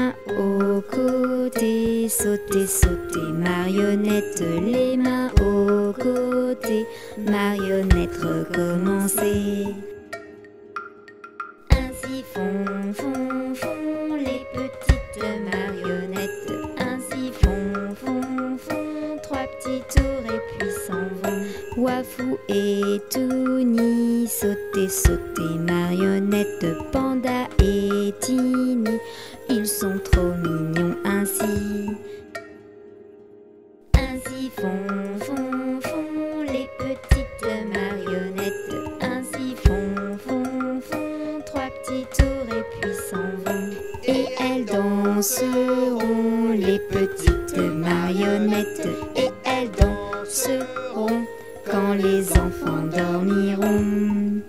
mains aux côtés, sauter, sauter, marionnette, les mains aux côtés, marionnette, recommencer. Ainsi font, font, font les petites marionnettes, ainsi font, font, font, trois petits tours et puis s'en vont. Wafou et Touni, sauter, sauter, marionnettes, Panda et Tini, ils sont trop mignons ainsi. Ainsi font, font, font les petites marionnettes, ainsi font, font, font, trois petits tours et puis s'en vont. Et elles danseront, les petites marionnettes, et elles danseront quand les enfants dormiront.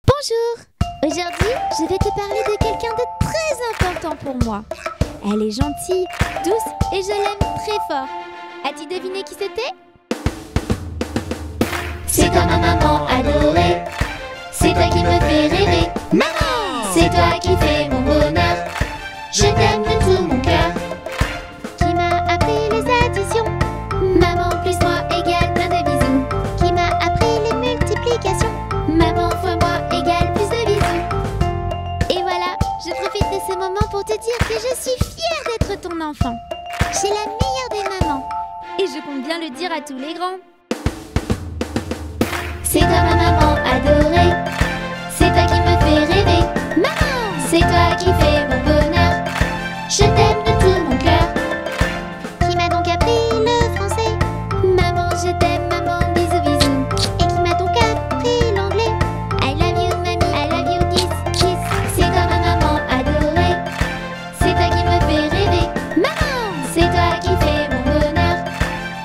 Bonjour! Aujourd'hui, je vais te parler de quelqu'un de très important pour moi. Elle est gentille, douce et je l'aime très fort. As-tu deviné qui c'était? C'est toi ma maman adorée, c'est toi qui me fais rêver. Maman! C'est toi qui fais mon bonheur, je t'aime de tout mon cœur. Qui m'a appris les additions? Maman plus moi égale plein de bisous. Qui m'a appris les multiplications? Maman fois moi égale plus de bisous. Et voilà, je profite de ce moment pour te dire que je suis fière d'être ton enfant. J'ai la meilleure des mamans. Et je compte bien le dire à tous les grands. C'est toi ma maman adorée, c'est toi qui me fais rêver. Maman! C'est toi qui fais mon bonheur, je t'aime de tout mon cœur. Qui m'a donc appris le français? Maman je t'aime, maman bisous bisous. Et qui m'a donc appris l'anglais? I love you mamie, I love you kiss, kiss. C'est toi ma maman adorée, c'est toi qui me fais rêver. Maman! C'est toi qui fais mon bonheur,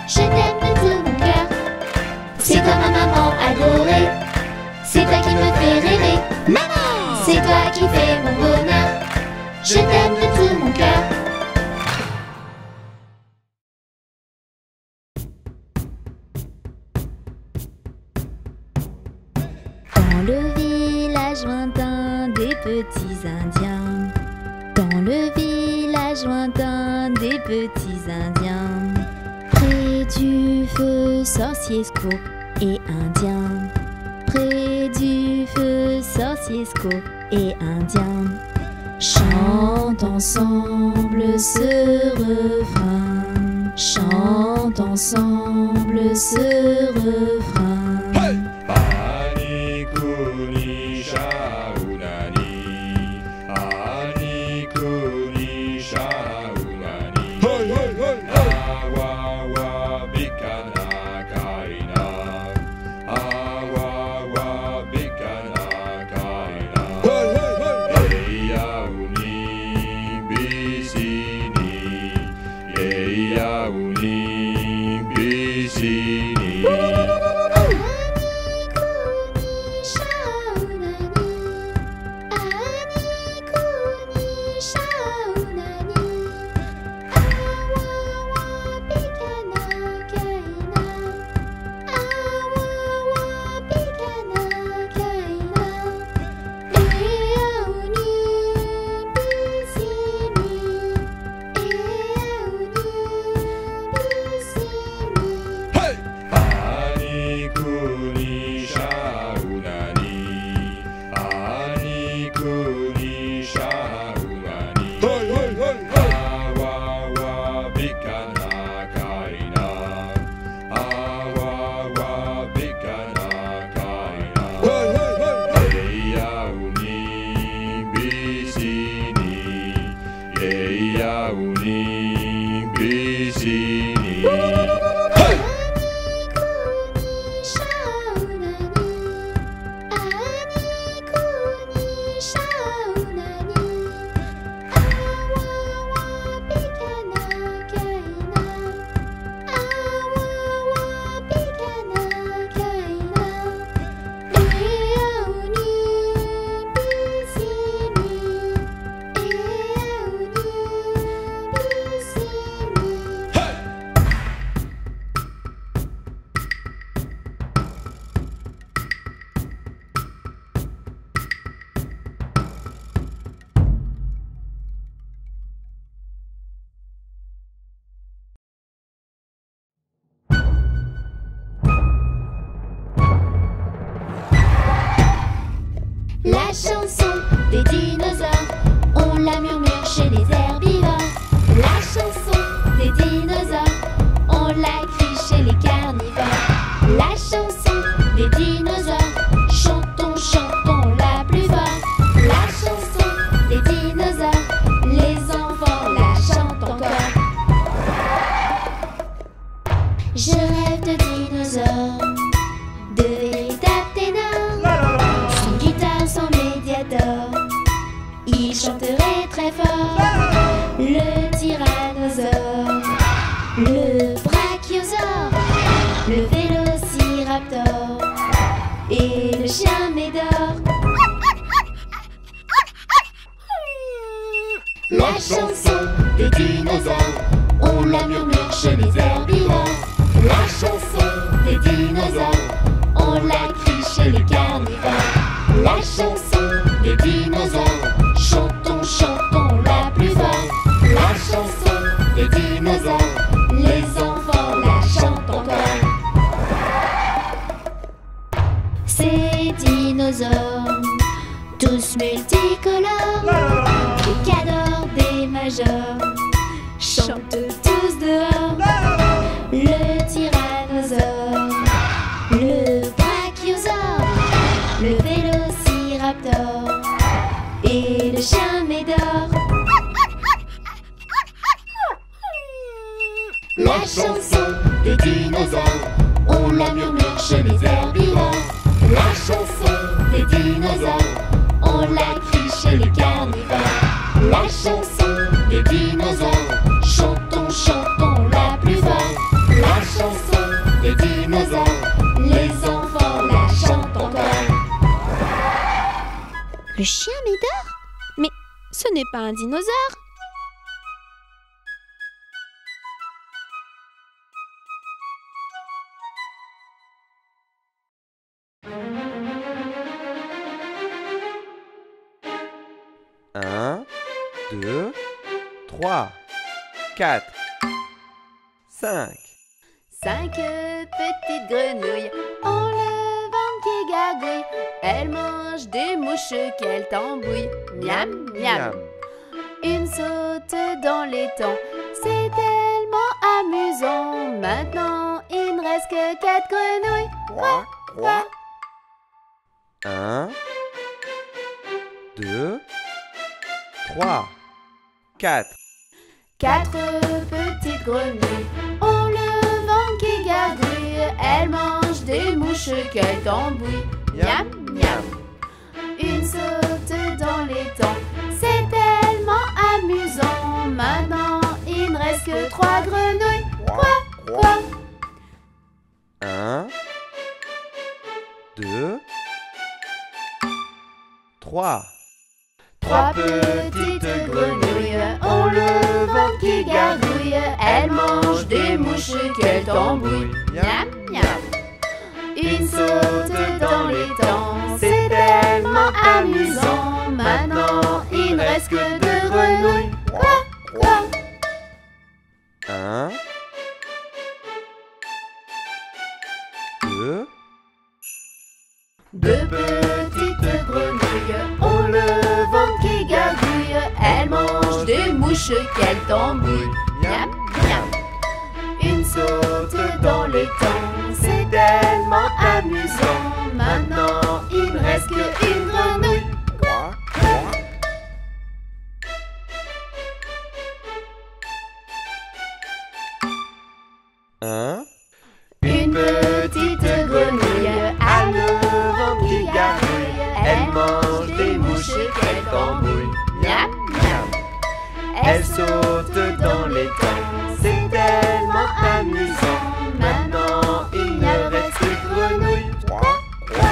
je t'aime de tout mon cœur. C'est toi ma maman adorée, c'est toi qui me fais rêver. Maman! C'est toi qui fais mon bonheur, je t'aime de tout mon cœur. Dans le village lointain des petits Indiens. Dans le village lointain des petits Indiens. Près du feu, sorcier, squaw et Indien. Près du feu, sorcier, squaw et Indien. Chante ensemble ce refrain. Chante ensemble ce refrain. Ani kuni shaunani, ani kuni shaunani. Awawa bikana kaina, awawa bikana kaina. Yeyauni bisini, yeyauni bisini. La chanson des dinosaures, on la murmure chez les herbivores. La chanson des dinosaures, on la crie chez les carnivores. La chanson des dinosaures, chantons, chantons la plus fort. La chanson des dinosaures, les enfants la chantent encore. Je rêve de dinosaures, de véritables ténors, sans guitare, sans médiator, ils chanteraient très fort. Le tyrannosaure, le brachiosaure, le vélociraptor et le chien médor. La chanson des dinosaures, on la murmure chez les herbivores. La chanson des dinosaures, on la crie chez les carnivores. La chanson des dinosaures, chantons, chantons la plus fort. La chanson des dinosaures, les enfants la chantent encore. Ces dinosaures, tous multicolores, des cadors, des majors, chantent tous dehors. Le tyrannosaure, le brachiosaure, le vélociraptor et le chien médor. La chanson des dinosaures, on la murmure chez les herbivores. La chanson des dinosaures, on la crie chez les carnivores. La chanson des dinosaures, chantons, chantons la plus fort. La chanson des dinosaures, les enfants la chantent encore. Le chien médor? Mais ce n'est pas un dinosaure. Un, 2, 3, 4, 5. 5 petites grenouilles ont le ventre qui gargouille. Elles mangent des mouches qu'elles tambouillent. Miam, miam. Une saute dans l'étang, c'est tellement amusant. Maintenant, il ne reste que 4 grenouilles. Quoi, quoi? 1, 2, 3, 4. 4 petites grenouilles ont le ventre qui gargouille. Elles mangent des mouches qu'elles tambouillent. Miam, miam. Une saute dans l'étang, c'est tellement amusant. Maintenant, il ne reste que 3 grenouilles. Quoi, quoi? 1, 2, 3. 3 petites grenouilles ont le ventre qui gargouille. Elles mangent des mouches qu'elles tambouillent. Miam, miam. Une saute dans l'étang, c'est tellement amusant. Maintenant, il ne reste que 2 grenouilles. Quoi, quoi? 1, 2. 2 petites grenouilles ont le ventre qui gargouille. Elles mangent des mouches qu'elles tambouillent. Miam, miam. Une saute dans l'étang, c'est tellement amusant. Maintenant, il ne reste qu'une grenouille. Quoi, quoi? 1. Une petite grenouille a le ventre qui gargouille. Elle mange des mouches qu'elle tambouille. Miam, miam. Elle saute dans l'étang, c'est tellement amusant. Maintenant, il ne reste que grenouille. Quoi, quoi?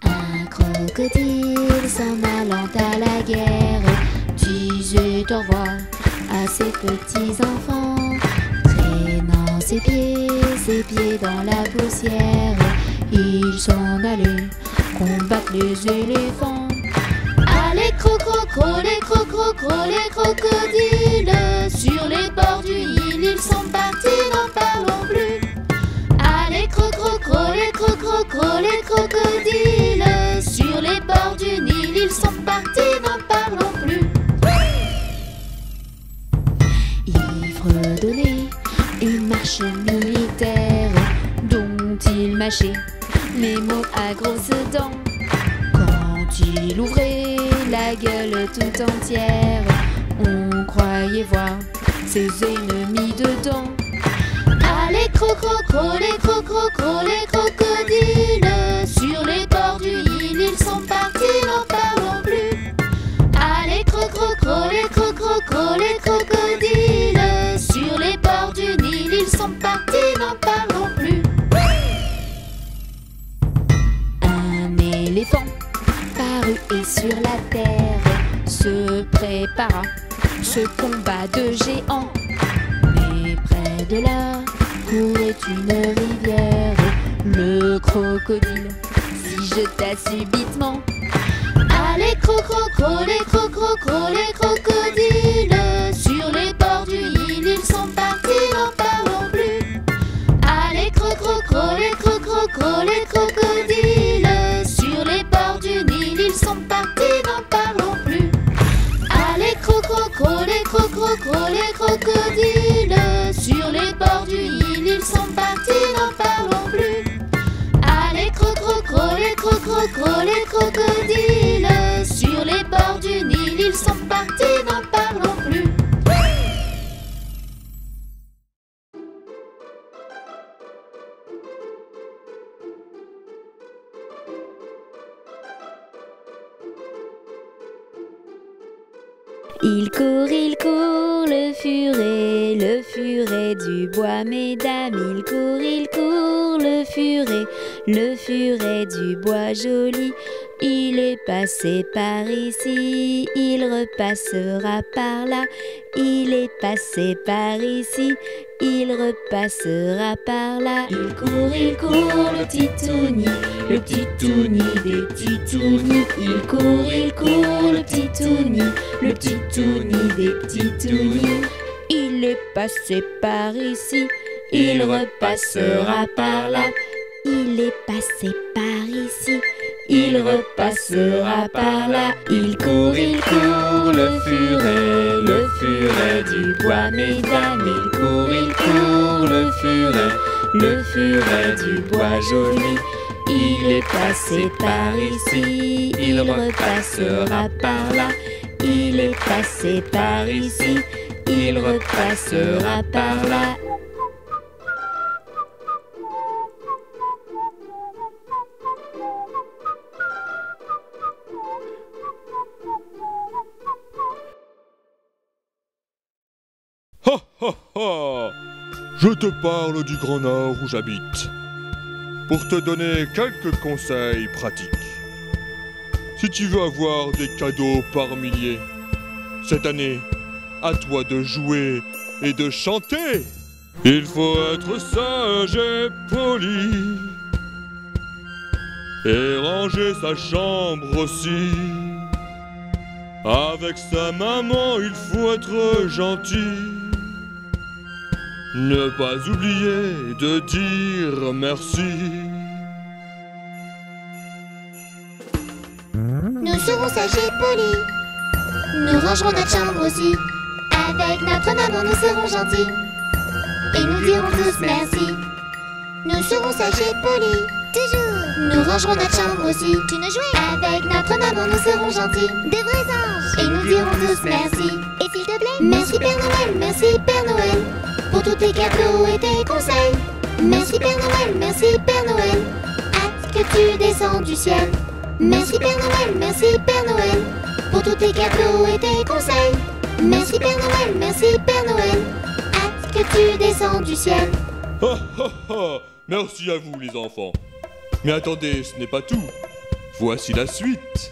'Un crocodile s'en allant à la guerre disait au revoir à ses petits enfants, traînant ses pieds dans la poussière. Ils s'en allaient combattre les éléphants. Allez les crocodiles. Sur les bords du Nil, ils sont partis, n'en parlons plus. Allez, les crocodiles. Sur les bords du Nil, ils sont partis, n'en parlons plus. Ivre donné, une marche militaire dont il mâchait mes mots à grosses dents. Quand il ouvrait la gueule tout entière, on croyait voir ses ennemis dedans. Allez, les crocodiles. Sur les bords du Nil, ils sont partis, n'en parlons plus. Allez, les crocodiles. Sur les bords du Nil, ils sont partis, n'en parlons plus. Un éléphant parut et sur la terre se prépara ce combat de géants. Mais près de là courait une rivière. Le crocodile s'y jeta subitement. Allez, les crocodiles. Sur les bords du Nil, ils sont partis, n'en parlons plus. Allez, les crocodiles. Sur les bords du Nil, ils sont partis, n'en parlons plus. Allez, les crocodiles. Sur les bords du Nil, ils sont partis, n'en parlons plus. Allez, les crocodiles. Sur les bords du Nil, ils sont partis, n'en parlons plus. Il court, le furet du bois, mesdames. Il court, le furet du bois joli. Il est passé par ici, il repassera par là. Il est passé par ici, il repassera par là. Il court, le titouni des titounis. Il court, le titouni des titounis. Il est passé par ici, il repassera par là. Il est passé par ici, il repassera par là. Il court, le furet du bois, mesdames. Il court, le furet du bois joli. Il est passé par ici, il repassera par là. Il est passé par ici, il repassera par là. Ha ha ha! Je te parle du Grand Nord où j'habite, pour te donner quelques conseils pratiques. Si tu veux avoir des cadeaux par milliers, cette année, à toi de jouer et de chanter. Il faut être sage et poli, et ranger sa chambre aussi. Avec sa maman, il faut être gentil. Ne pas oublier de dire merci. Nous serons sages et polis. Nous rangerons notre chambre aussi. Avec notre maman, nous serons gentils. Et nous dirons tous merci. Nous serons sages et polis. Toujours. Nous rangerons notre chambre aussi. Tu nous joues. Avec notre maman, nous serons gentils. De vrais anges. Et nous dirons tous merci. Et s'il te plaît, merci Père Noël, merci Père Noël, pour tous tes cadeaux et tes conseils. Merci Père Noël, merci Père Noël. Hâte que tu descends du ciel. Merci Père Noël, merci Père Noël, pour tous tes cadeaux et tes conseils. Merci Père Noël, merci Père Noël. Hâte que tu descends du ciel. Ha ha ha! Merci à vous les enfants. Mais attendez, ce n'est pas tout. Voici la suite.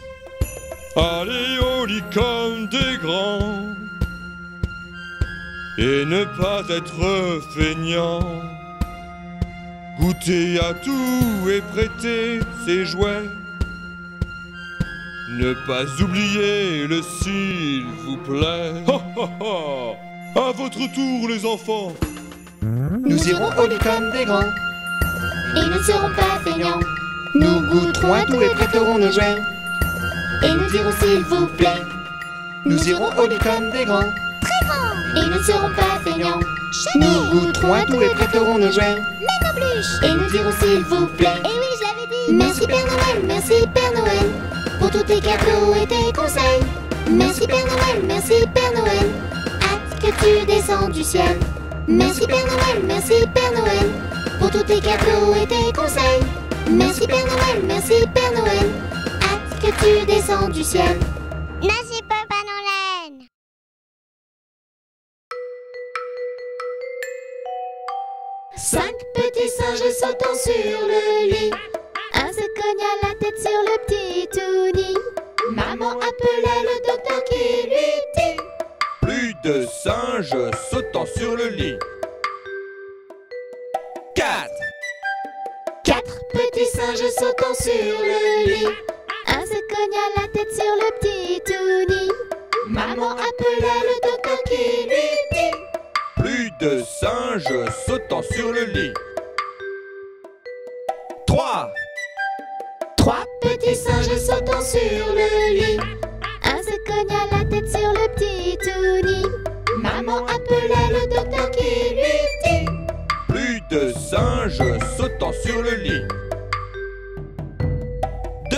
Allez au lit comme des grands, et ne pas être feignant. Goûter à tout et prêter ses jouets. Ne pas oublier le s'il vous plaît. Ha ha ha! À votre tour, les enfants. Nous irons au lit comme des grands. Et nous ne serons pas feignants. Nous goûterons à tout et prêterons nos jouets. Et nous dirons s'il vous plaît. Nous irons au lit comme des grands. Très grands. Et nous ne serons pas feignants. Nous goûterons à tout et prêterons nos jouets. Même en bluche. Et nous dirons s'il vous plaît. Eh oui, je l'avais dit. Merci Père Noël, merci Père Noël, pour tous tes cadeaux et tes conseils. Merci Père Noël, merci Père Noël, hâte que tu descends du ciel. Merci Père Noël, merci Père Noël, pour tous tes cadeaux et tes conseils. Merci Père Noël, merci Père Noël, hâte que tu descends du ciel. Merci Papa Noël. Cinq petits singes sautant sur le lit. Un se cogna la tête sur le petit Touni. Maman appela le docteur qui lui dit: Plus de singes sautant sur le lit. 4. Quatre petits singes sautant sur le lit. Un se cogna la tête sur le petit Touni. Maman appela le docteur qui lui dit: Plus de singes sautant sur le lit. 3. Trois petits singes sautant sur le lit. Un se cogna la tête sur le petit Touni. Maman appela le docteur qui lui dit: Plus de singes sautant sur le lit. 2.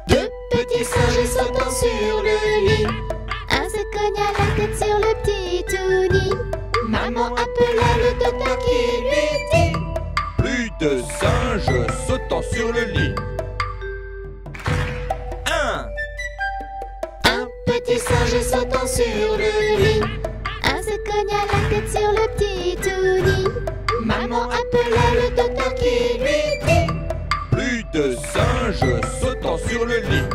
Deux petits singes sautant sur le lit. Un se cogna la tête sur le petit Touni. Maman appela le docteur qui lui dit: Plus de singes sautant sur le lit. 1. Un petit singe sautant sur le lit. Un se cogna la tête sur le petit Touni. Maman appela le docteur qui lui dit: Plus de singes sautant sur le lit.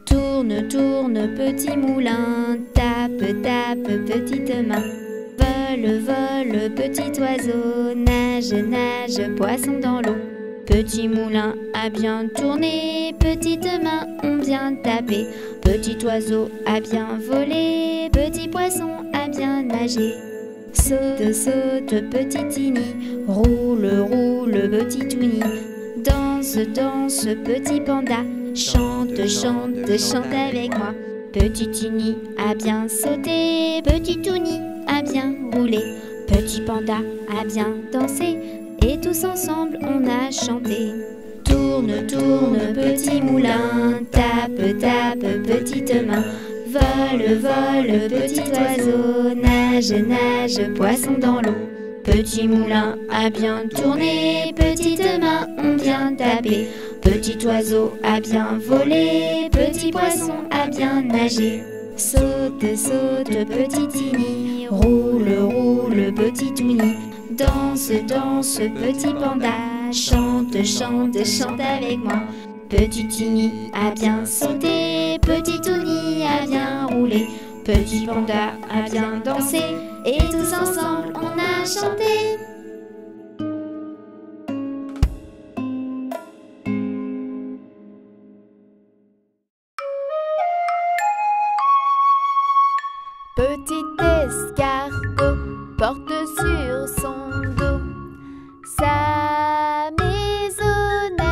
Tourne, tourne, petit moulin, tape, tape, petite main. Vole, vole, petit oiseau, nage, nage, poisson dans l'eau. Petit moulin a bien tourné, petite main ont bien tapé. Petit oiseau a bien volé, petit poisson a bien nagé. Saute, saute, petit Tini, roule, roule, petit Touni. Danse, danse, petit panda, chante, chante, chante avec moi. Petit Tini a bien sauté, petit Touni a bien roulé. Petit panda a bien dansé, et tous ensemble on a chanté. Tourne, tourne, petit moulin, tape, tape, petite main. Vole, vole, petit oiseau, nage, nage, poisson dans l'eau. Petit moulin a bien tourné, petites mains ont bien tapé. Petit oiseau a bien volé, petit poisson a bien nagé. Saute, saute, petit Tini, roule, roule, petit Touni. Danse, danse, petit panda, chante, chante, chante avec moi. Petit Tini a bien sauté, petit Touni a bien roulé. Petit panda a bien dansé, et tous ensemble on a chanté. Petit escargot porte sur son dos sa maisonnette.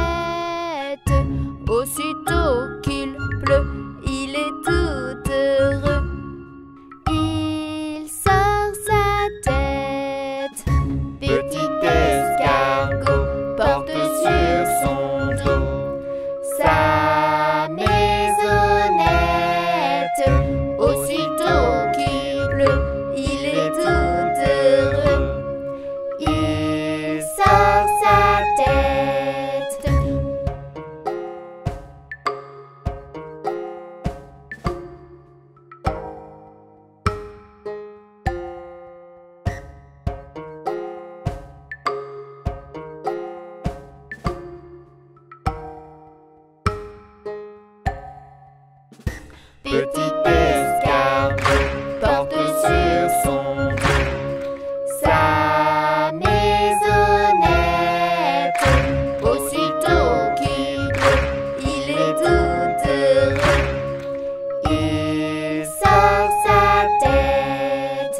Aussitôt qu'il pleut, il est tout heureux. Il sort sa tête. Petit escargot porte sur son dos sa maisonnette. Aussitôt qu'il pleut, il est tout heureux. Il sort sa tête. petit escargot porte sur son dos sa maisonnette. Aussitôt qu'il pleut, il est tout heureux. Il sort sa tête.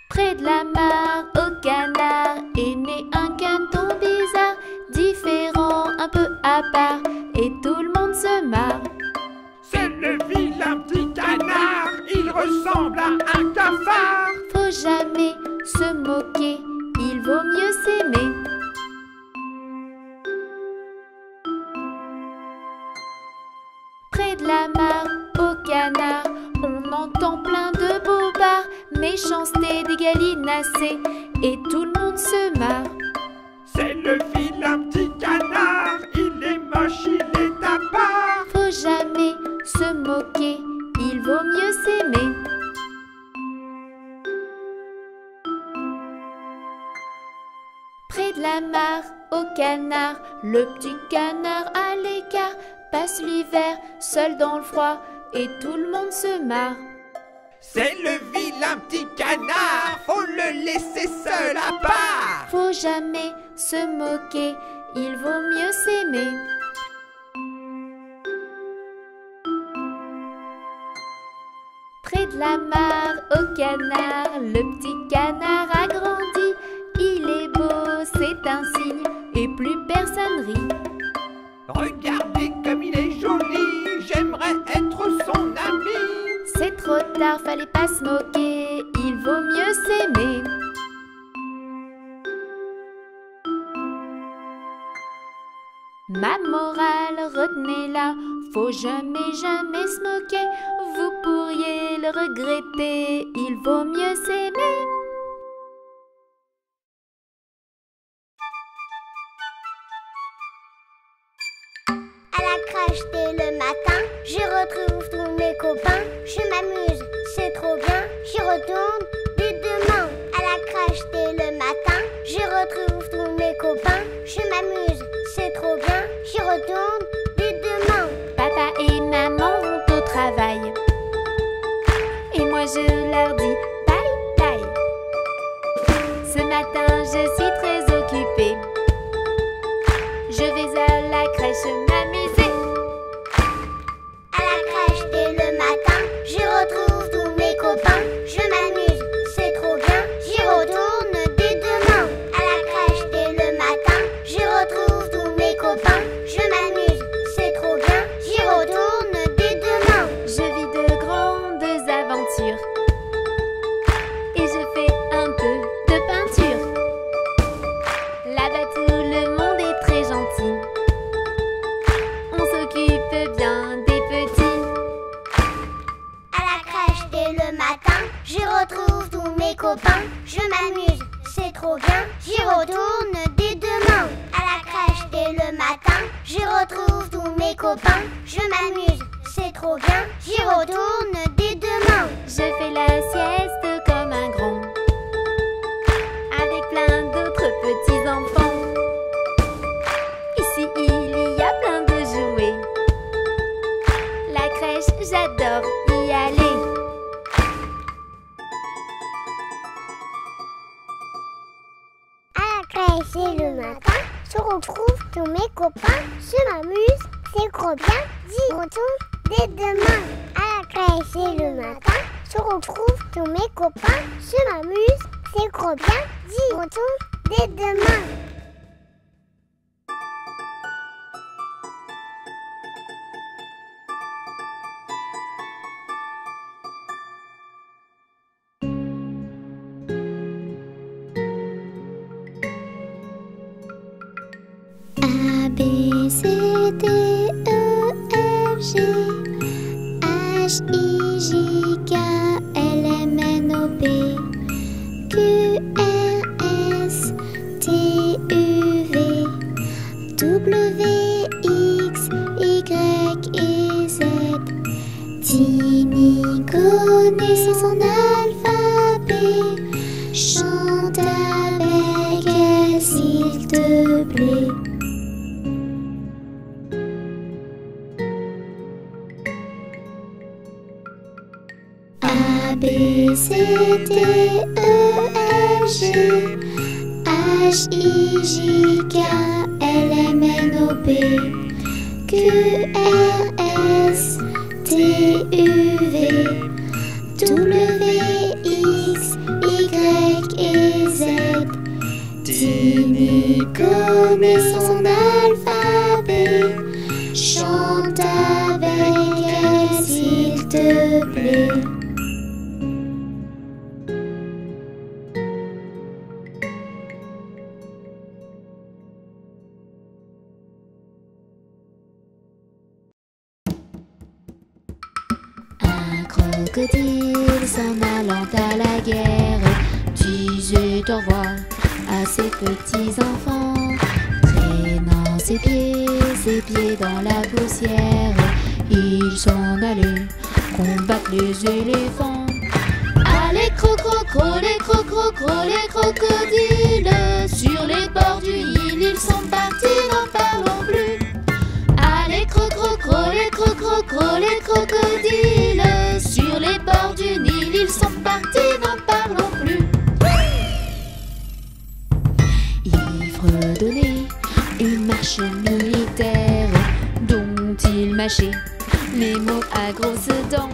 Près de la mare, au canard, est né un caneton bizarre, différent, un peu à part, et tout le monde se marre. C'est le vilain petit canard, il ressemble à un cafard. Faut jamais se moquer, il vaut mieux s'aimer. Près de la mare, au canard, on entend plein de bobards, méchanceté des gallinacés, et tout le monde se marre. C'est le vilain petit canard, il est moche, il est à part. Faut jamais se moquer, il vaut mieux s'aimer. Près de la mare, au canard, le petit canard à l'écart passe l'hiver seul dans le froid, et tout le monde se marre. C'est le vilain petit canard, faut le laisser seul à part. Faut jamais se moquer, il vaut mieux s'aimer. Près de la mare, au canard, le petit canard a grandi. Il est beau, c'est un signe, et plus personne rit. Regardez comme il est joli, j'aimerais être son ami. C'est trop tard, fallait pas se moquer, il vaut mieux s'aimer. Ma morale, retenez-la, faut jamais, jamais se moquer. Vous pourriez le regretter, il vaut mieux s'aimer. À la crèche dès le matin, je retrouve tous mes copains. Je m'amuse, c'est trop bien, j'y retourne dès demain. À la crèche dès le matin, je retrouve tous mes copains. Je m'amuse, c'est trop bien, j'y retourne dès demain. Papa et maman vont au travail, et moi je leur dis bye bye. Ce matin je suis très occupée, je vais à la crèche m'amuser. À la crèche dès le matin, je retrouve tous mes copains. Je m'amuse, c'est trop bien, j'y retourne dès demain. À la crèche dès le matin, je retrouve tous mes copains. Je m'amuse, c'est trop bien, j'y retourne dès demain. Je vis de grandes aventures, et je fais un peu de peinture. Là-bas tout le monde est très gentil, on s'occupe bien des petits. À la crèche dès le matin, je retrouve tous mes copains. Je m'amuse, c'est trop bien, j'y retourne dès demain. À la crèche dès le matin, je retrouve tous mes copains. Je m'amuse, c'est trop bien, j'y retourne dès demain. Je fais la sieste comme un grand, avec plein d'autres petits enfants. Ici il y a plein de jouets, la crèche j'adore y aller. À la crèche dès le matin, je retrouve tous mes copains. Je m'amuse, c'est trop bien, j'y retourne dès demain. À la crèche dès le matin, je retrouve tous mes copains. Je m'amuse, c'est trop bien, j'y retourne dès demain. A, B, C, D, E, F, G, H, I, J, K, L, M, N, O, P, Q, R, S, T, U, V, W, X, Y et Z. Dinigo, naissance de blé. A, B, C, D, E, F, G, H, I, J, K, L, M, N, O, P, Q, R, S, T, U, V, W, X, Y et Z. Timmy connaît son alphabet, chante avec elle s'il te plaît. Un crocodile s'en allant à la guerre disait au revoir à ses petits enfants, traînant ses pieds dans la poussière. Ils s'en allaient combattre les éléphants. Allez crocro, les crocodiles, sur les bords du Nil, ils sont partis, n'en parlons plus. Allez crocro, les crocodiles, sur les bords du Nil, ils sont partis, n'en parlons plus. Il fredonnait une marche militaire dont il mâchait les mots à grosses dents.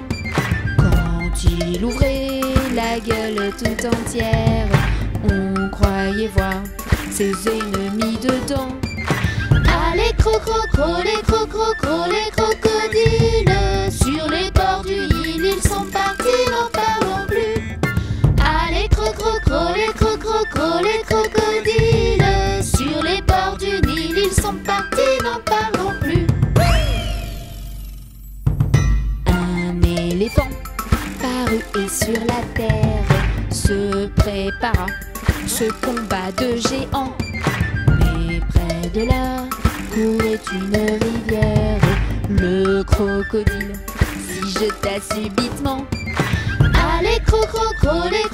Quand il ouvrait la gueule tout entière, on croyait voir ses ennemis dedans. Allez crocro, les crocodiles, sur les bords du Nil, ils sont partis, n'en parlons plus. Allez crocro, les crocodiles, sur les bords du Nil, ils sont partis, n'en parlons plus. Un éléphant parut et sur la terre se prépara ce combat de géants. Mais près de là courait une rivière, le crocodile s'y jeta subitement. Allez crocro, les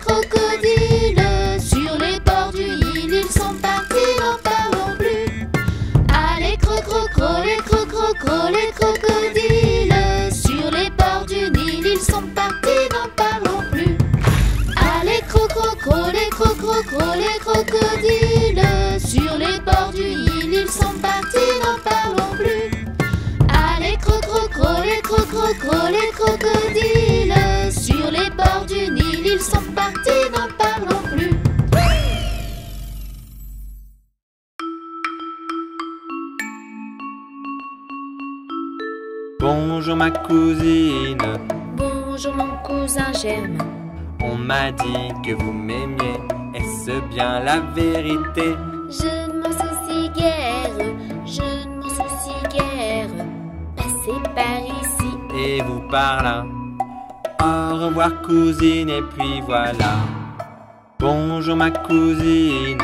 crocodiles, sur les bords du Nil, ils sont partis, n'en parlons plus. Allez crocro, les crocodiles, sur les bords du Nil, ils sont partis, n'en parlons plus. Allez crocro, les crocodiles, sur les bords du Nil, ils sont partis, n'en parlons plus. Allez crocro, les crocodiles, sur les bords du Nil, ils sont partis, n'en parlons plus. Bonjour ma cousine, Bonjour mon cousin Germain. on m'a dit que vous m'aimiez, est-ce bien la vérité? Je ne m'en soucie guère, passez par ici. Et vous par là, au revoir cousine, et puis voilà. Bonjour ma cousine,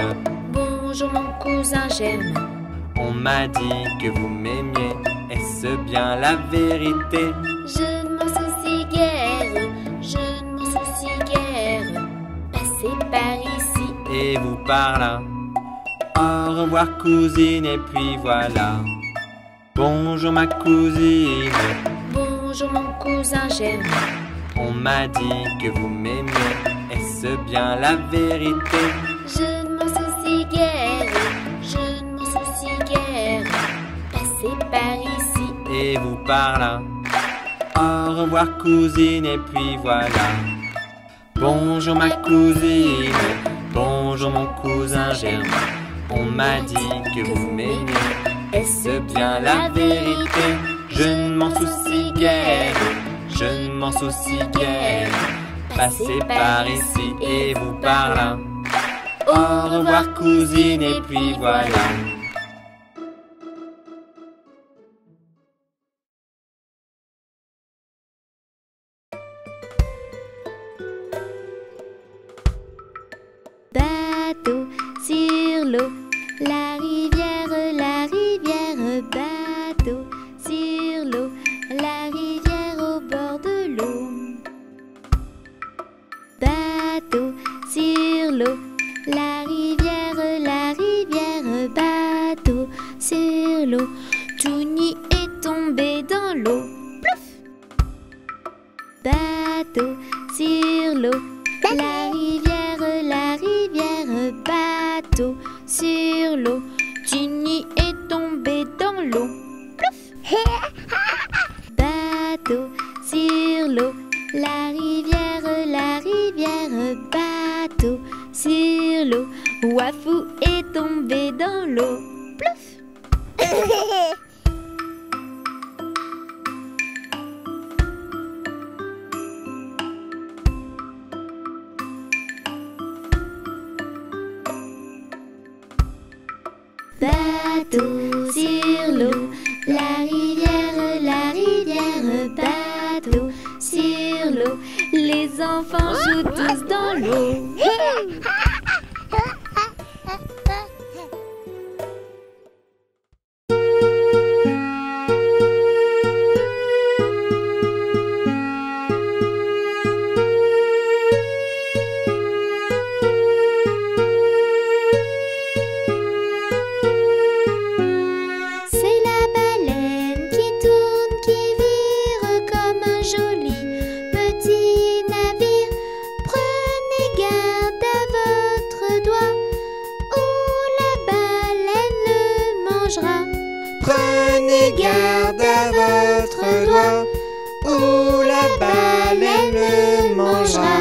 Bonjour mon cousin Germain. on m'a dit que vous m'aimiez, est-ce bien la vérité? Je ne m'en soucie guère, passez par ici. Et vous par là, au revoir cousine, et puis voilà. Bonjour ma cousine, Bonjour mon cousin Germain. on m'a dit que vous m'aimiez, est-ce bien la vérité? Je ne m'en soucie guère, passez par ici. Et vous par là, au revoir cousine, et puis voilà. Bonjour ma cousine, bonjour mon cousin Germain, on m'a dit que vous m'aimiez, est-ce bien la vérité? Je ne m'en soucie guère, passez par ici et vous par là. Au revoir cousine, et puis voilà. Bateau sur l'eau, la rivière, bateau sur l'eau, la rivière au bord de l'eau. Bateau sur l'eau, la rivière, La rivière, bateau sur l'eau. Ginny est tombé dans l'eau. Plouf! Bateau sur l'eau. La rivière, bateau sur l'eau. Wafou est tombé dans l'eau. Plouf! Bateau sur l'eau, la rivière, bateau sur l'eau. Les enfants jouent tous dans l'eau. Prenez garde à votre doigt, ou la baleine le mangera.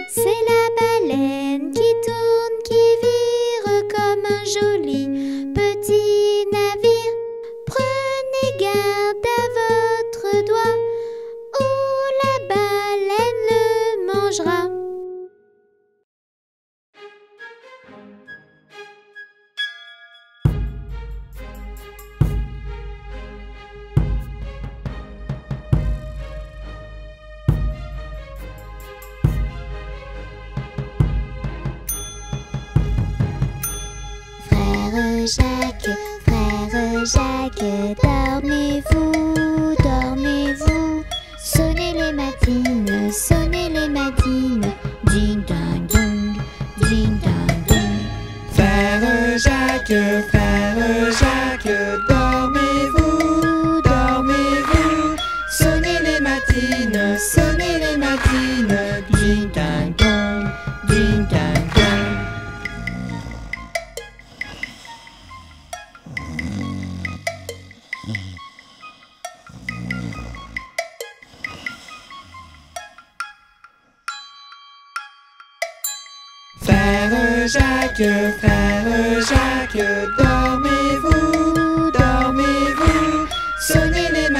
C'est la baleine qui tourne, qui vire comme un joli petit navire. Prenez garde à votre doigt, ou la baleine le mangera. Frère Jacques, dormez-vous, dormez-vous. Sonnez les matines, ding dang dong, ding dang dong. Frère Jacques, dormez-vous, dormez-vous. Sonnez les matines, ding dang dong, ding dang dong. Frère Jacques, dormez-vous, dormez-vous. Sonnez les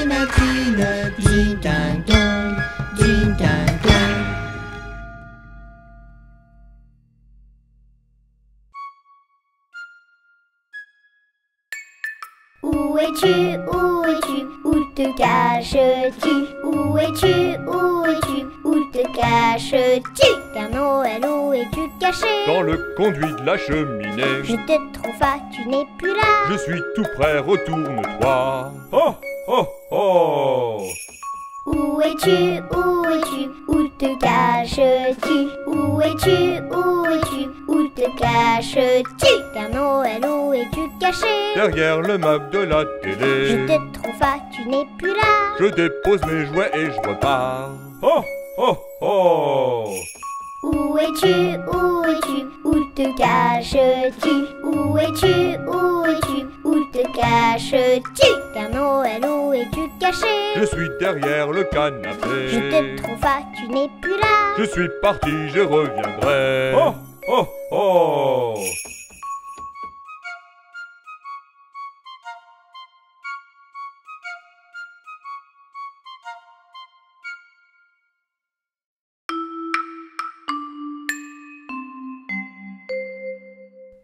matines, ding dang dong, ding dang dong. Où es-tu, où te caches-tu? Où es-tu, où te caches-tu? Père Noël, où es-tu caché? Dans le conduit de la cheminée. Je te trouve pas, tu n'es plus là. Je suis tout prêt, retourne-toi. Oh, oh, oh. Où es-tu, où te caches-tu? Où es-tu, où te caches-tu? Père Noël, où es-tu caché? Derrière le meuble de la télé. Je te trouve pas, tu n'es plus là. Je dépose mes jouets et je repars. Oh, oh, oh. Où es-tu, où te caches-tu? Où es-tu, où te caches-tu? Père Noël, où es-tu caché? Je suis derrière le canapé. Je te trouve pas, tu n'es plus là. Je suis parti, je reviendrai. Oh, oh, oh.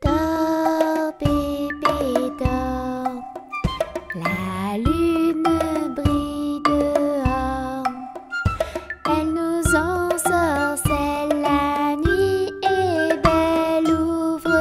Dors, bébé, dors. La lune brille dehors. Elle nous ensorcelle, la nuit est belle, ouvre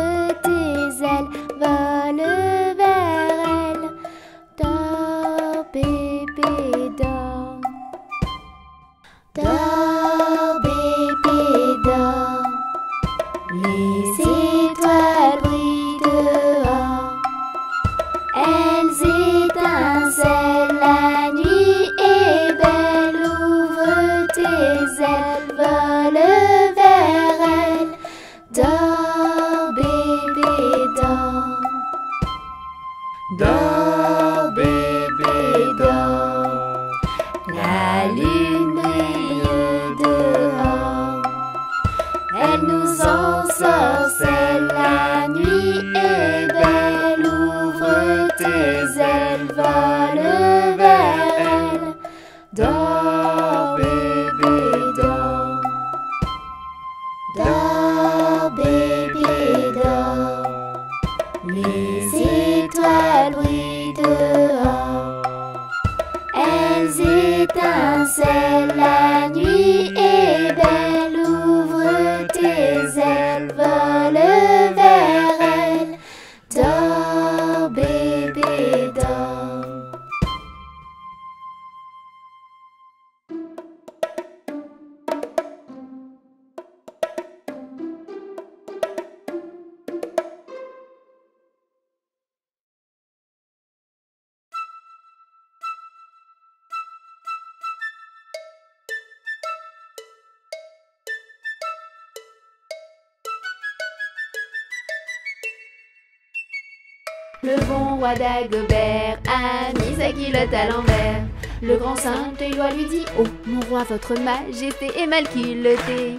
Le bon roi d'Agobert a mis sa culotte à l'envers. Le grand singe Éloi lui dit: oh, mon roi, votre majesté est mal culottée.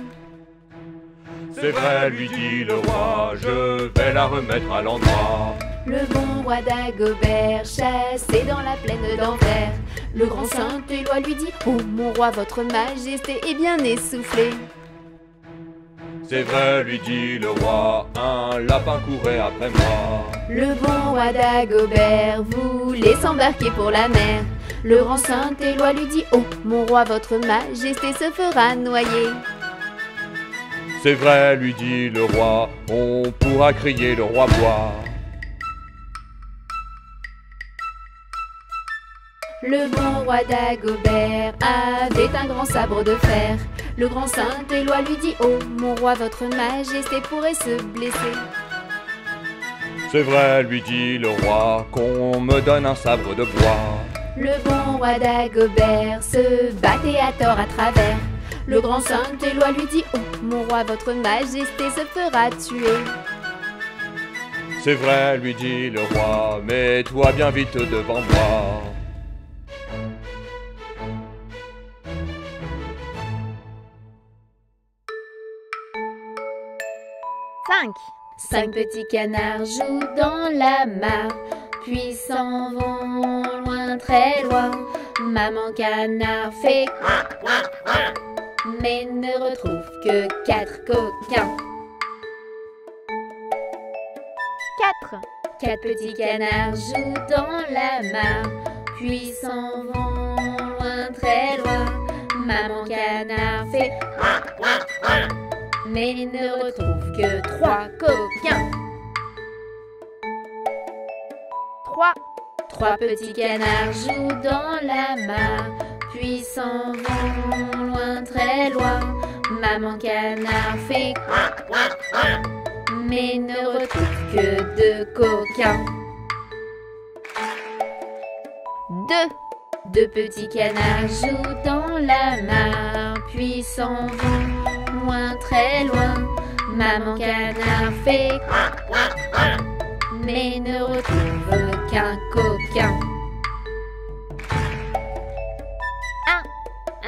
C'est vrai, lui dit le roi, je vais la remettre à l'endroit. Le bon roi d'Agobert, chassé dans la plaine d'enfer. Le grand saint Éloi lui dit: oh, mon roi, votre majesté est bien essoufflée. C'est vrai, lui dit le roi, un lapin courait après moi. Le bon roi d'Agobert voulait s'embarquer pour la mer. Le grand saint Éloi lui dit: oh, mon roi, votre majesté se fera noyer. C'est vrai, lui dit le roi, on pourra crier le roi bois. Le bon roi d'Agobert avait un grand sabre de fer. Le grand saint Éloi lui dit: oh, mon roi, votre majesté pourrait se blesser. C'est vrai, lui dit le roi, qu'on me donne un sabre de bois. Le bon roi d'Agobert se battait à tort à travers. Le grand saint Éloi lui dit: oh, mon roi, votre majesté se fera tuer. C'est vrai, lui dit le roi, mets-toi bien vite devant moi. Cinq petits canards jouent dans la mare, puis s'en vont loin, très loin. Maman canard fait quack, quack, quack, mais ne retrouve que 4 coquins. 4 petits canards jouent dans la mare, puis s'en vont loin, très loin. Maman canard fait quack, quack, quack, mais ne retrouve que 3 coquins. 3 petits canards jouent dans la mare, puis s'en vont loin, très loin. Maman canard fait quack, quack, quack, mais ne retrouve que 2 coquins. 2 petits canards jouent dans la mare, puis s'en vont loin, très loin. Maman canard fait quack, quack, quack, mais ne retrouve qu'un coquin.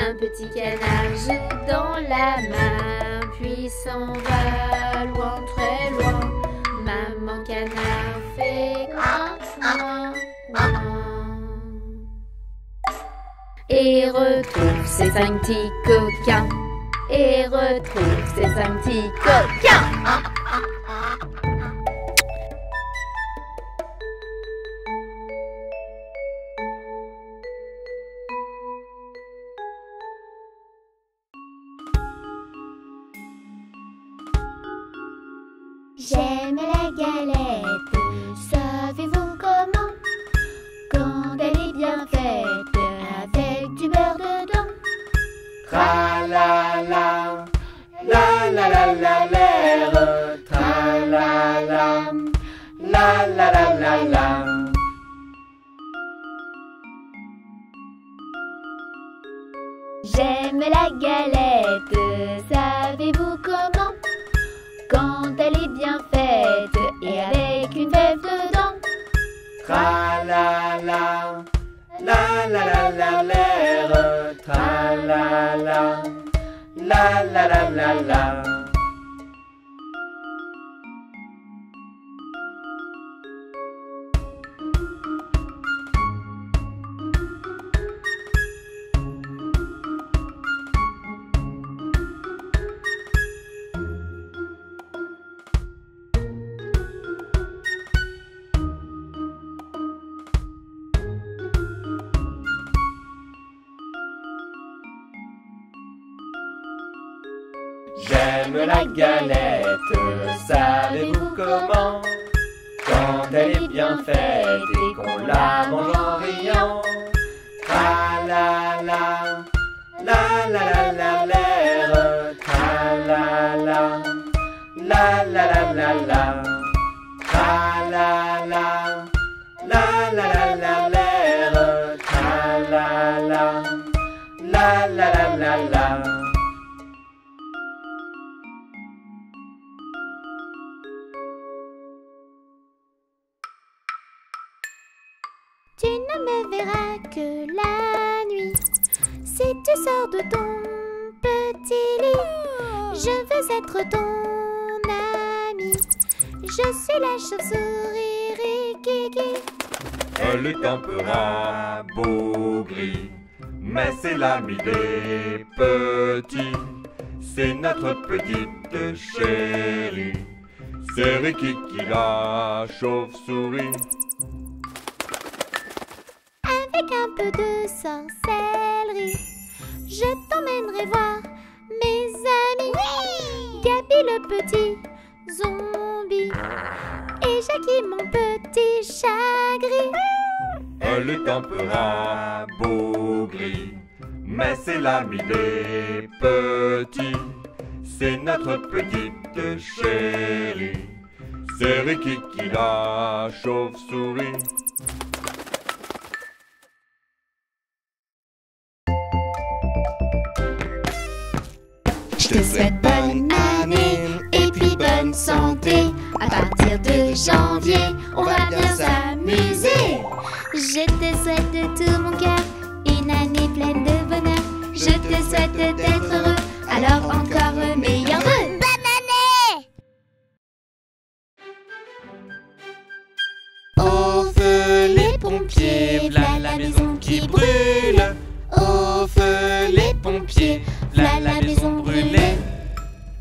Un petit canard joue dans la mare, puis s'en va loin, très loin. Maman canard fait coin, et retrouve ses 5 petits coquins. Et retrouve ses 5 petits coquins. J'aime la galette, savez-vous comment? Quand elle est bien faite, avec du beurre dedans. Tra la la, la la la la l'air, tra la la, la la la la la. J'aime la galette, savez-vous comment? Quand elle est bien faite et avec une fève dedans. Tra la la, la la la la l'air, tra la la, la la la la la. J'aime la galette, savez-vous comment? Quand elle est bien faite et qu'on la mange en riant. Tra la la, la la la la l'air, tra la la, la la la la la. Tra la la, la la la la l'air, tra la la, la la la la la. que la nuit. Si tu sors de ton petit lit, je veux être ton ami. Je suis la chauve-souris Rikiki. Elle est un peu rabougrie, mais c'est l'ami des petits. C'est notre petite chérie. C'est Rikiki la chauve-souris. Avec un peu de sorcellerie, je t'emmènerai voir mes amis. Gabi le petit zombie et Jackie mon petit chat gris. Elle est un peu rabougrie, mais c'est l'ami des petits. C'est notre petite chérie. C'est Rikiki la chauve-souris. Je te souhaite bonne année et puis bonne santé. À partir de janvier, on va bien s'amuser. Je te souhaite de tout mon cœur une année pleine de bonheur. Je te souhaite d'être heureux, alors encore meilleur vœu. Bonne année! Au feu les pompiers, v'là la maison qui brûle. Au feu les pompiers, v'là la maison brûlée.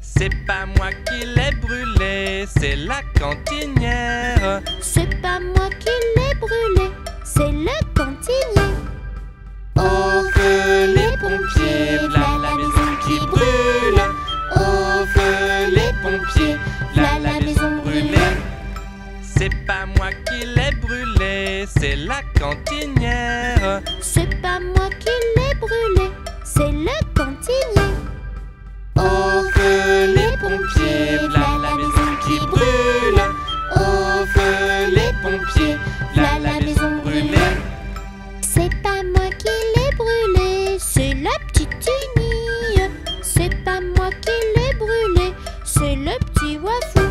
C'est pas moi qui l'ai brûlée, c'est la cantinière. C'est pas moi qui l'ai brûlé, c'est le cantinier. Au feu les pompiers, v'là la maison qui brûle. Au feu les pompiers, v'là la maison brûlée. C'est pas moi qui l'ai brûlée, c'est la cantinière. C'est pas moi qui l'ai brûlé, c'est le cantinier. Au feu les pompiers, v'là la maison qui brûle. Au feu les pompiers, v'là la maison brûlée. C'est pas moi qui l'ai brûlé, c'est la petite Unie. C'est pas moi qui l'ai brûlé, c'est le petit Wafou.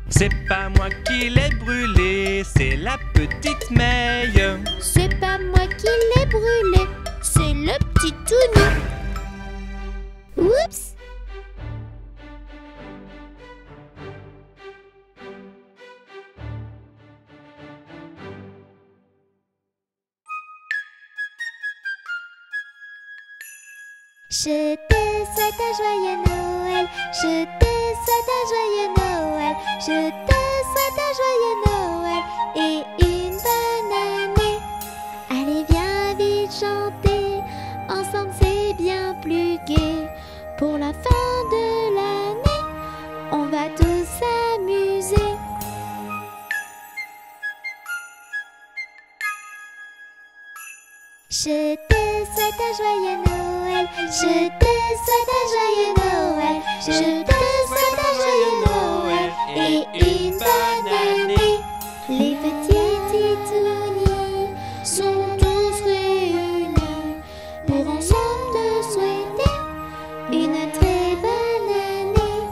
C'est pas moi qui l'ai brûlé, c'est la petite Meille. C'est pas moi qui l'ai brûlé, c'est le petit Touni. Oups! Je te souhaite un joyeux Noël, je te souhaite un joyeux Noël, je te souhaite un joyeux Noël et une bonne année. Allez viens vite chanter, ensemble c'est bien plus gai. Pour la fin de l'année, on va tous s'amuser. Je te souhaite un joyeux Noël, je te souhaite un joyeux Noël, je te souhaite un joyeux Noël et une bonne année. Les petits titounis sont tous réunis pour ensemble te souhaiter une très bonne année.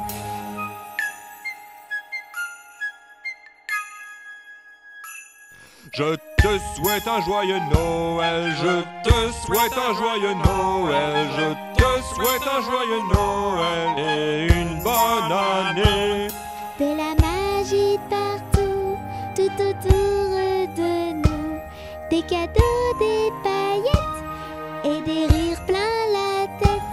Je te souhaite un joyeux Noël, je te souhaite un joyeux Noël, je te souhaite un joyeux Noël et une bonne année. De la magie partout, tout autour de nous, des cadeaux, des paillettes et des rires plein la tête.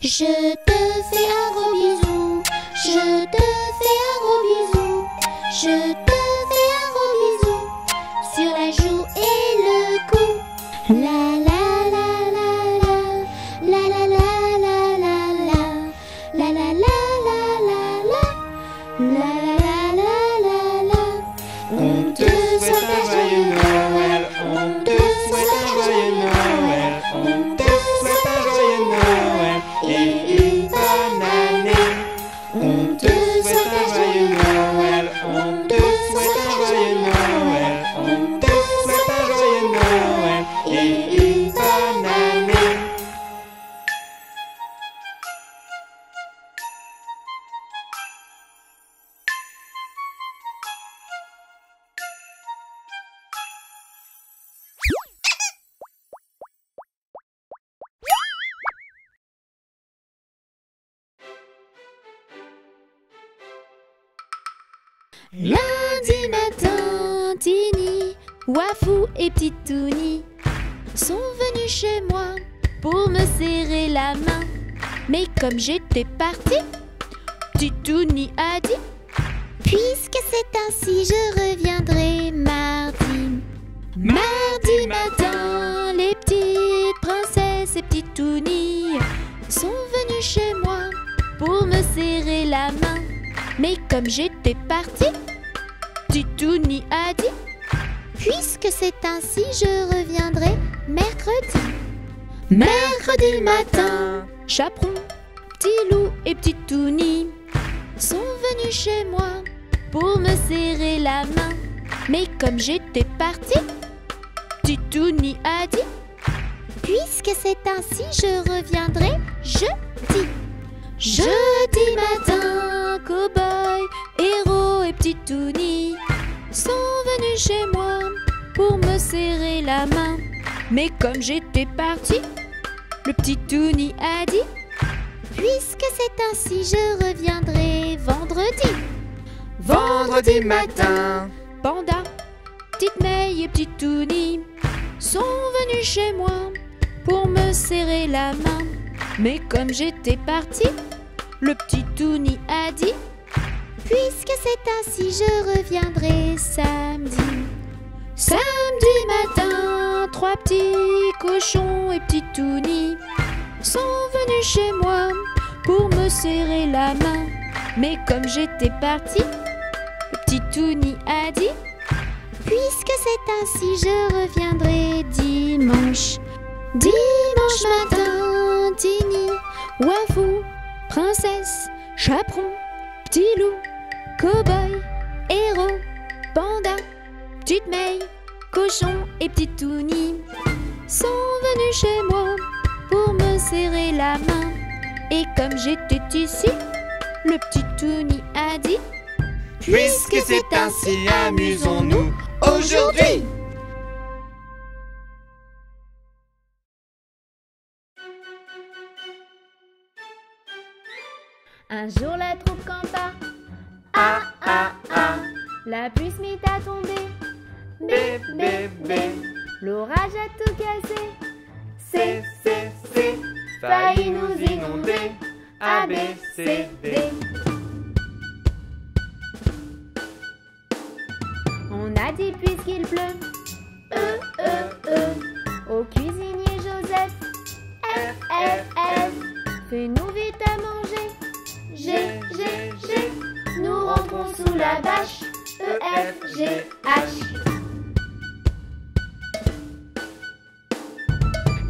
Je te fais un gros bisou, je te fais un gros bisou, je te fais un gros bisou sur la joue et le cou. La la la la la, la la la la la la, la la la la la la, la la la la la. On te souhaite un joyeux Noël, on te souhaite un joyeux Noël, on te souhaite un joyeux Noël et une bonne année. On te souhaite un joyeux Noël, on te souhaite un joyeux Noël, on te souhaite un joyeux Noël et Lundi matin, Tini, Wafou et Petitouni sont venus chez moi pour me serrer la main. Mais comme j'étais partie, Petitouni a dit: puisque c'est ainsi, je reviendrai mardi. Mardi matin, les petites princesses et Petitouni sont venues chez moi pour me serrer la main. Mais comme j'étais partie, Petitouni a dit: puisque c'est ainsi, je reviendrai mercredi. Mercredi matin, Chaperon, Petit Loup et Petitouni sont venus chez moi pour me serrer la main. Mais comme j'étais partie, Petitouni a dit: puisque c'est ainsi, je reviendrai jeudi. Jeudi matin, Cow-Boy, Héros et Petitouni sont venus chez moi pour me serrer la main. Mais comme j'étais partie, le Petitouni a dit: puisque c'est ainsi, je reviendrai vendredi. Vendredi matin, Panda, Petite May et Petitouni sont venus chez moi pour me serrer la main. Mais comme j'étais partie, le Petitouni a dit: puisque c'est ainsi, je reviendrai samedi. Samedi matin, 3 petits cochons et Petitouni sont venus chez moi pour me serrer la main. Mais comme j'étais partie, le Petitouni a dit: puisque c'est ainsi, je reviendrai dimanche. Dimanche matin, Tini, Wafou, Princesse, Chaperon, Petit Loup, Cow-Boy, Héros, Panda, Petite May, Cochon et Petitouni sont venus chez moi pour me serrer la main. Et comme j'étais ici, le Petitouni a dit: Puisque c'est ainsi, amusons-nous aujourd'hui. Un jour la troupe campa. Ah ah ah. La pluie se mit à tomber. Bé bé bé. L'orage a tout cassé. C C C. Failli nous inonder. A B C D. On a dit puisqu'il pleut. Au cuisinier Joseph. F F F. Fais-nous vite à manger. G G G. Nous rentrons sous la bâche. E F G H.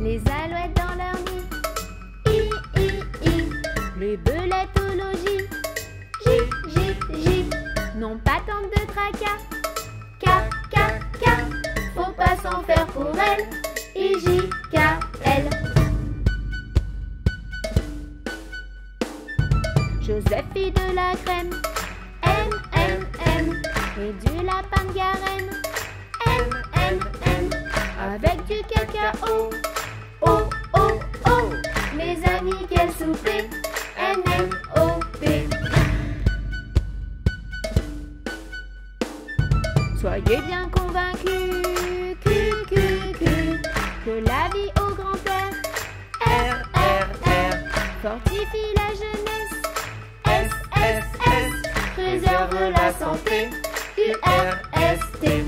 Les alouettes dans leur nid. I I I. Les belettes au logis. J J J. N'ont pas tant de tracas. K K K. Faut pas s'en faire pour elles. I J K L. Joseph fit de la crème. M M M. Et du lapin de Garenne. M M M. Avec du cacao. O O O. Mes amis, quel souper. N M O P. Soyez bien convaincus, que la vie au grand-père, R, R, R, fortifie la jeunesse, S, S, S, préserve la santé, U, R, S, T.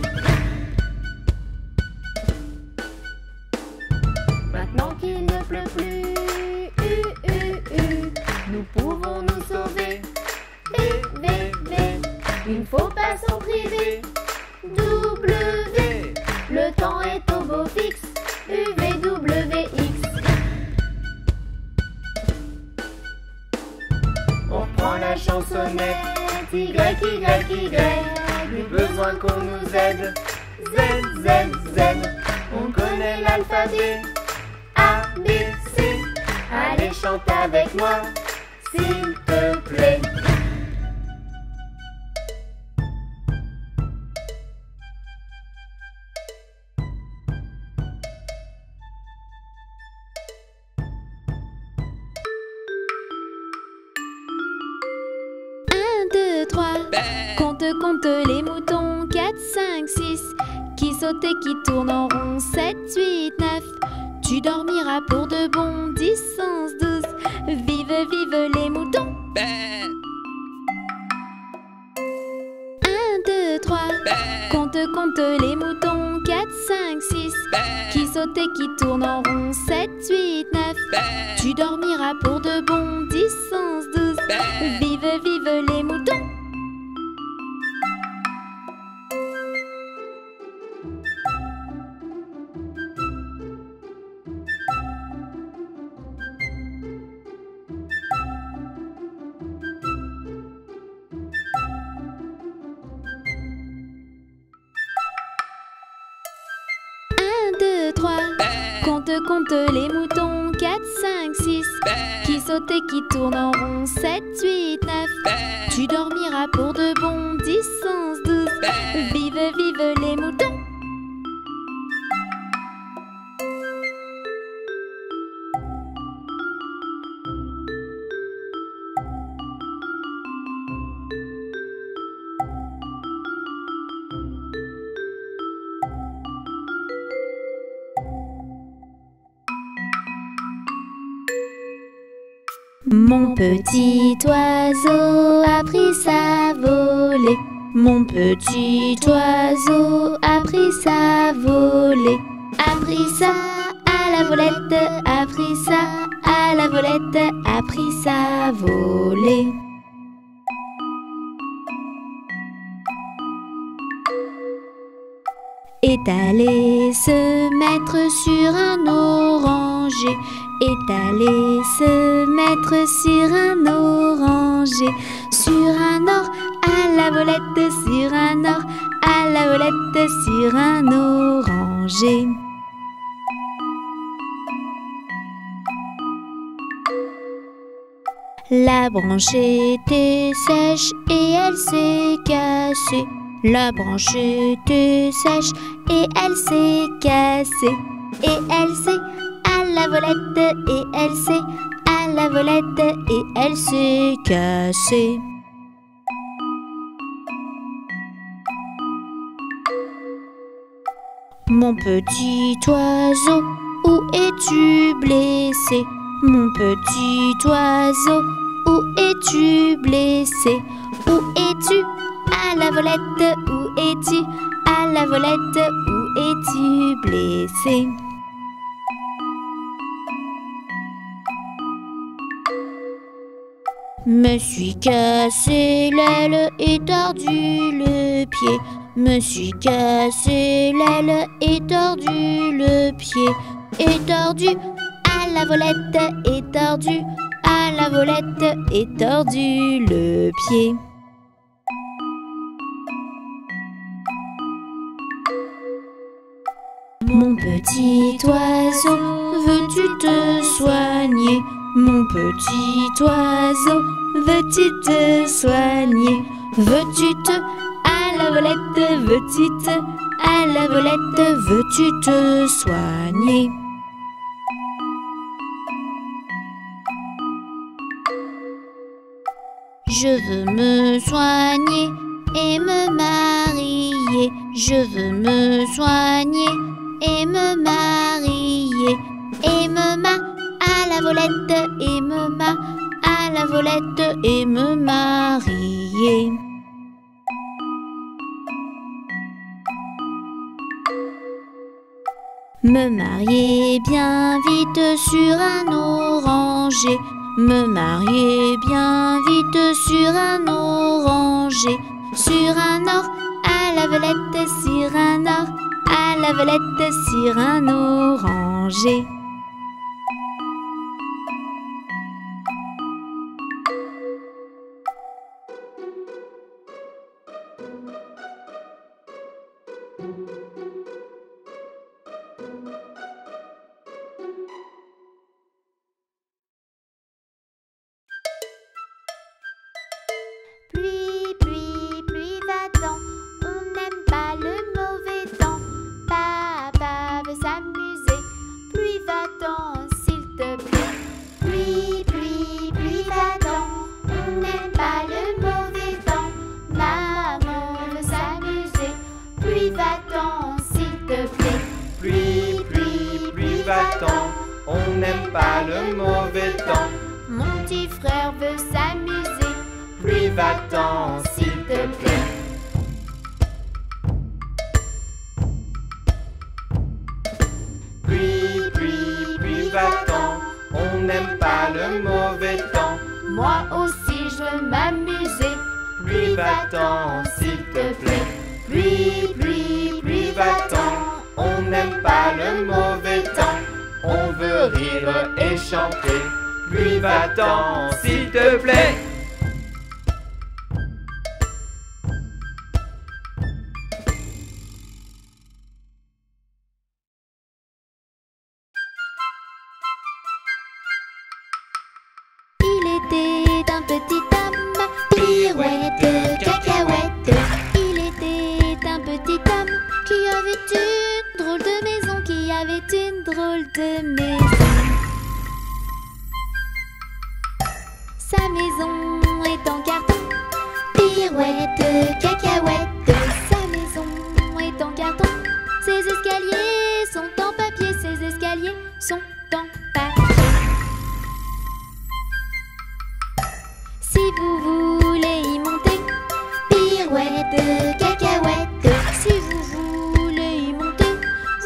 Maintenant qu'il ne pleut plus, nous pouvons nous sauver, V, V, V, il ne faut pas s'en priver. W, le temps est au beau fixe. U, V, W, X. On prend la chansonnette. Y, Y, Y. Plus besoin qu'on nous aide. Z, Z, Z. On connaît l'alphabet. A, B, C. Allez, chante avec moi, s'il te plaît. Compte, 6. Qui saute et qui tourne en rond, 7, 8, 9. Tu dormiras pour de bon, 10, 11, 12. Vive, vive les moutons. 1, 2, 3. Compte, compte les moutons, 4, 5, 6. Qui saute et qui tourne en rond, 7, 8, 9. Tu dormiras pour de bon, 10, 11, 12. Vive, vive les moutons. Compte, compte les moutons, 4, 5, 6. Qui saute et qui tourne en rond, 7, 8, 9. Tu dormiras pour de bon, 10, 11, 12. Vive, vive les moutons. Mon petit oiseau a pris sa volée. Mon petit oiseau a pris sa volée. A pris ça à la volette, a pris ça à la volette, a pris sa volée. Est allé se mettre sur un oranger. Est allé se mettre sur un oranger. Sur un or à la volette, sur un or à la volette, sur un oranger. La branche était sèche et elle s'est cassée. La branche était sèche et elle s'est cassée. Et elle s'est à la volette, et elle s'est à la volette, et elle s'est cassée. Mon petit oiseau, où es-tu blessé? Mon petit oiseau, où es-tu blessé? Où es-tu? À la volette, où es-tu? À la volette, où es-tu blessé? Me suis cassé l'aile et tordu le pied. Me suis cassé l'aile et tordu le pied. Et tordu à la volette, et tordu à la volette, et tordu le pied. Mon petit oiseau, veux-tu te soigner? Mon petit oiseau, veux-tu te soigner? Veux-tu te à la volette, veux-tu te à la volette, veux-tu te soigner? Je veux me soigner et me marier. Je veux me soigner et me marier. Et me à la volette, et me à la volette, et me marier. Me marier bien vite sur un oranger. Me marier bien vite sur un oranger. Sur un or à la volette, sur un or à la volette, sur un oranger. Pluie, pluie, pluie, va-t'en, on n'aime pas le mauvais temps. Papa veut s'amuser, pluie va va-t'en, on n'aime pas le mauvais temps. Mon petit frère veut s'amuser. Pluie, va-t'en, s'il te plaît. Pluie, pluie, pluie, va-t'en, on n'aime pas le mauvais temps. Moi aussi je veux m'amuser. Pluie, va-t'en, s'il te plaît. Pluie, pluie, pluie, va-t'en, on n'aime pas le mauvais temps. On veut rire et chanter. Pluie, va-t'en, s'il te plaît. Il était un petit homme, pirouette, cacahuète. Il était un petit homme qui avait une drôle de maison, qui avait une drôle de maison. Sa maison est en carton, pirouette, cacahuète. Sa maison est en carton, ses escaliers sont en papier, ses escaliers sont en papier. Si vous voulez y monter, pirouette, cacahuète. Si vous voulez y monter,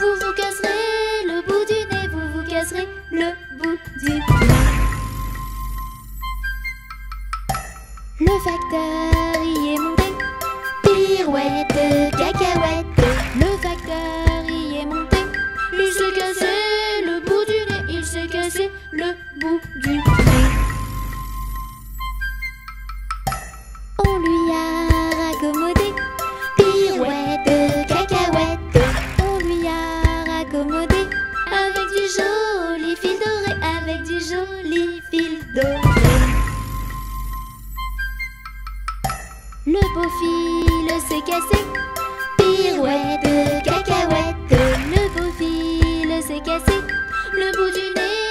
vous vous casserez le bout du nez, vous vous casserez le bout du nez. Le facteur y est monté, pirouette, cacahuète. Le facteur y est monté, il s'est cassé le bout du nez, il s'est cassé le bout du nez. On lui a raccommodé, pirouette, cacahuète. On lui a raccommodé avec du joli fil doré, avec du joli fil doré. Le beau fil s'est cassé, pirouette, cacahuète. Le beau fil s'est cassé, le bout du nez